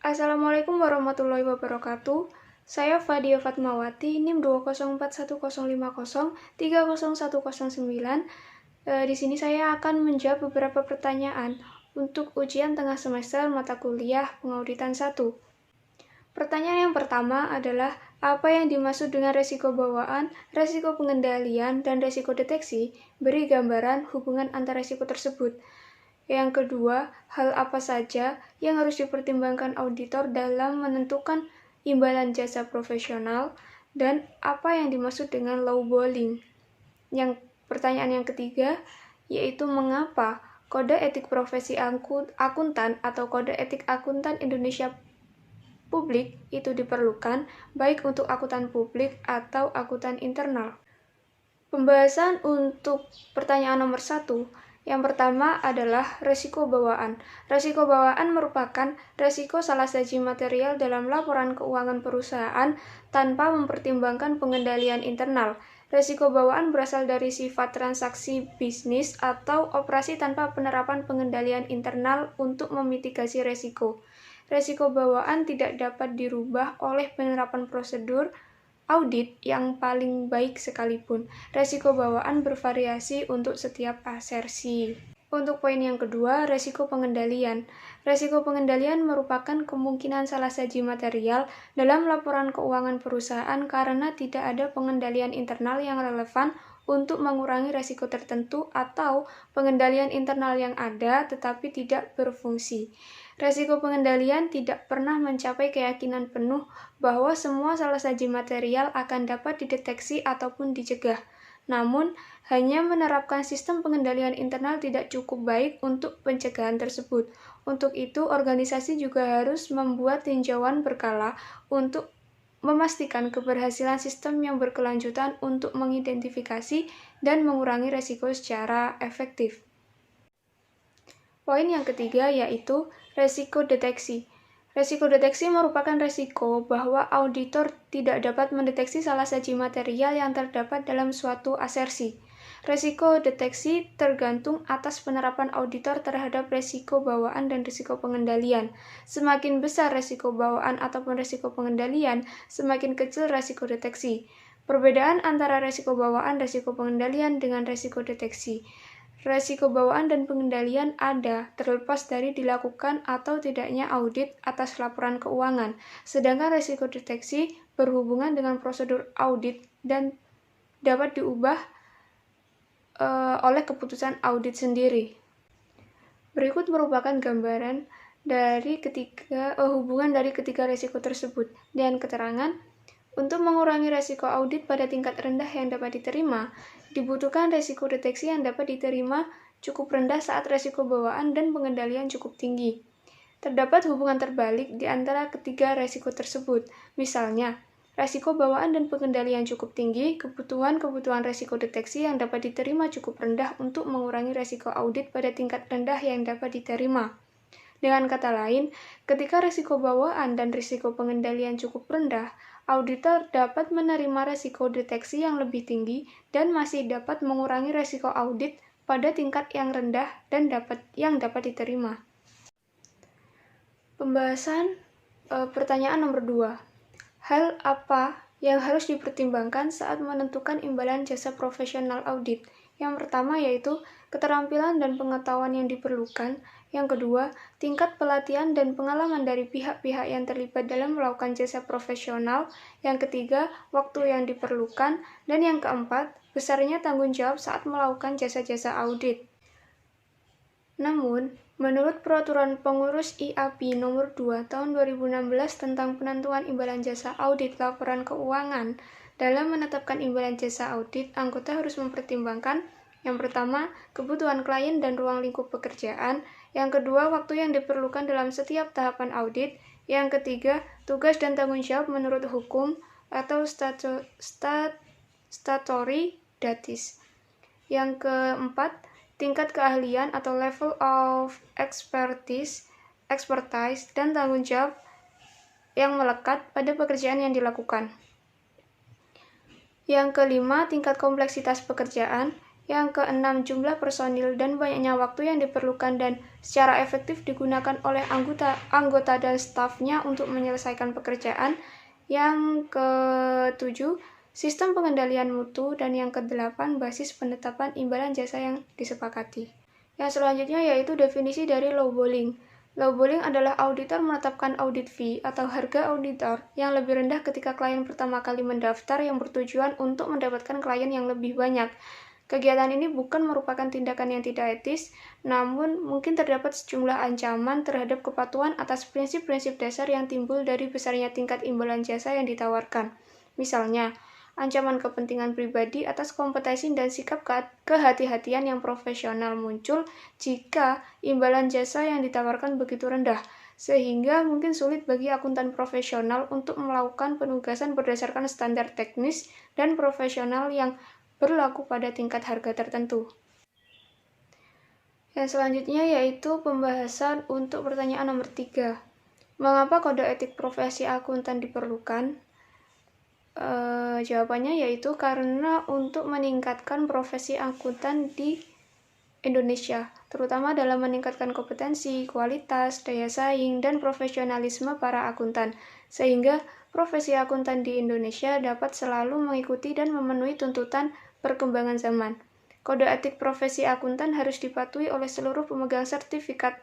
Assalamualaikum warahmatullahi wabarakatuh. Saya Fadia Fatmawati, NIM 2041050301109. Di sini saya akan menjawab beberapa pertanyaan untuk ujian tengah semester mata kuliah pengauditan 1. Pertanyaan yang pertama adalah, apa yang dimaksud dengan resiko bawaan, resiko pengendalian, dan resiko deteksi? Beri gambaran hubungan antar resiko tersebut. Yang kedua, hal apa saja yang harus dipertimbangkan auditor dalam menentukan imbalan jasa profesional, dan apa yang dimaksud dengan lowballing? Yang pertanyaan yang ketiga, yaitu mengapa Kode Etik Profesi Akuntan atau Kode Etik Akuntan Indonesia Publik itu diperlukan, baik untuk akuntan publik atau akuntan internal. Pembahasan untuk pertanyaan nomor 1. Yang pertama adalah resiko bawaan. Resiko bawaan merupakan resiko salah saji material dalam laporan keuangan perusahaan tanpa mempertimbangkan pengendalian internal. Resiko bawaan berasal dari sifat transaksi bisnis atau operasi tanpa penerapan pengendalian internal untuk memitigasi resiko. Resiko bawaan tidak dapat dirubah oleh penerapan prosedur audit yang paling baik sekalipun. Resiko bawaan bervariasi untuk setiap asersi. Untuk poin yang kedua, resiko pengendalian. Resiko pengendalian merupakan kemungkinan salah saji material dalam laporan keuangan perusahaan karena tidak ada pengendalian internal yang relevan untuk mengurangi resiko tertentu atau pengendalian internal yang ada tetapi tidak berfungsi. Resiko pengendalian tidak pernah mencapai keyakinan penuh bahwa semua salah saji material akan dapat dideteksi ataupun dicegah. Namun, hanya menerapkan sistem pengendalian internal tidak cukup baik untuk pencegahan tersebut. Untuk itu, organisasi juga harus membuat tinjauan berkala untuk memastikan keberhasilan sistem yang berkelanjutan untuk mengidentifikasi dan mengurangi resiko secara efektif. Poin yang ketiga yaitu resiko deteksi. Resiko deteksi merupakan resiko bahwa auditor tidak dapat mendeteksi salah saji material yang terdapat dalam suatu asersi. Resiko deteksi tergantung atas penerapan auditor terhadap resiko bawaan dan resiko pengendalian. Semakin besar resiko bawaan ataupun resiko pengendalian, semakin kecil resiko deteksi. Perbedaan antara resiko bawaan, resiko pengendalian dengan resiko deteksi. Resiko bawaan dan pengendalian ada terlepas dari dilakukan atau tidaknya audit atas laporan keuangan, sedangkan resiko deteksi berhubungan dengan prosedur audit dan dapat diubah oleh keputusan audit sendiri. Berikut merupakan gambaran dari hubungan dari ketiga resiko tersebut dan keterangan. Untuk mengurangi resiko audit pada tingkat rendah yang dapat diterima, dibutuhkan resiko deteksi yang dapat diterima cukup rendah saat resiko bawaan dan pengendalian cukup tinggi. Terdapat hubungan terbalik di antara ketiga resiko tersebut. Misalnya, resiko bawaan dan pengendalian cukup tinggi, kebutuhan resiko deteksi yang dapat diterima cukup rendah untuk mengurangi resiko audit pada tingkat rendah yang dapat diterima. Dengan kata lain, ketika resiko bawaan dan risiko pengendalian cukup rendah, auditor dapat menerima resiko deteksi yang lebih tinggi dan masih dapat mengurangi resiko audit pada tingkat yang rendah dan dapat diterima. Pembahasan pertanyaan nomor 2. Hal apa yang harus dipertimbangkan saat menentukan imbalan jasa profesional audit? Yang pertama yaitu keterampilan dan pengetahuan yang diperlukan. Yang kedua, tingkat pelatihan dan pengalaman dari pihak-pihak yang terlibat dalam melakukan jasa profesional. Yang ketiga, waktu yang diperlukan. Dan yang keempat, besarnya tanggung jawab saat melakukan jasa-jasa audit. Namun, menurut Peraturan Pengurus IAP Nomor 2 Tahun 2016 tentang penentuan imbalan jasa audit laporan keuangan, dalam menetapkan imbalan jasa audit, anggota harus mempertimbangkan yang pertama, kebutuhan klien dan ruang lingkup pekerjaan. Yang kedua, waktu yang diperlukan dalam setiap tahapan audit. Yang ketiga, tugas dan tanggung jawab menurut hukum atau statutory duties. Yang keempat, tingkat keahlian atau level of expertise dan tanggung jawab yang melekat pada pekerjaan yang dilakukan. Yang kelima, tingkat kompleksitas pekerjaan. Yang keenam, jumlah personil dan banyaknya waktu yang diperlukan dan secara efektif digunakan oleh anggota dan stafnya untuk menyelesaikan pekerjaan. Yang ketujuh, sistem pengendalian mutu. Dan yang kedelapan, basis penetapan imbalan jasa yang disepakati. Yang selanjutnya yaitu definisi dari lowballing. Lowballing adalah auditor menetapkan audit fee atau harga auditor yang lebih rendah ketika klien pertama kali mendaftar yang bertujuan untuk mendapatkan klien yang lebih banyak. Kegiatan ini bukan merupakan tindakan yang tidak etis, namun mungkin terdapat sejumlah ancaman terhadap kepatuhan atas prinsip-prinsip dasar yang timbul dari besarnya tingkat imbalan jasa yang ditawarkan. Misalnya, ancaman kepentingan pribadi atas kompetensi dan sikap kehati-hatian yang profesional muncul jika imbalan jasa yang ditawarkan begitu rendah, sehingga mungkin sulit bagi akuntan profesional untuk melakukan penugasan berdasarkan standar teknis dan profesional yang berlaku pada tingkat harga tertentu. Yang selanjutnya yaitu pembahasan untuk pertanyaan nomor 3. Mengapa kode etik profesi akuntan diperlukan? Jawabannya yaitu karena untuk meningkatkan profesi akuntan di Indonesia, terutama dalam meningkatkan kompetensi, kualitas, daya saing, dan profesionalisme para akuntan, sehingga profesi akuntan di Indonesia dapat selalu mengikuti dan memenuhi tuntutan perkembangan zaman. Kode etik profesi akuntan harus dipatuhi oleh seluruh pemegang sertifikat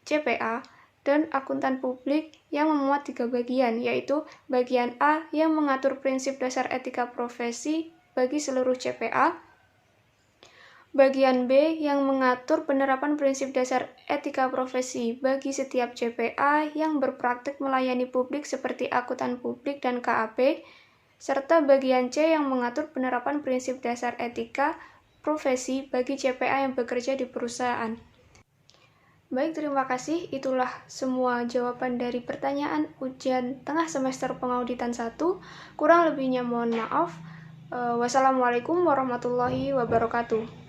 CPA dan akuntan publik yang memuat 3 bagian, yaitu bagian A yang mengatur prinsip dasar etika profesi bagi seluruh CPA, bagian B yang mengatur penerapan prinsip dasar etika profesi bagi setiap CPA yang berpraktik melayani publik seperti akuntan publik dan KAP, serta bagian C yang mengatur penerapan prinsip dasar etika profesi bagi CPA yang bekerja di perusahaan. Baik, terima kasih. Itulah semua jawaban dari pertanyaan ujian tengah semester pengauditan 1. Kurang lebihnya mohon maaf. Wassalamualaikum warahmatullahi wabarakatuh.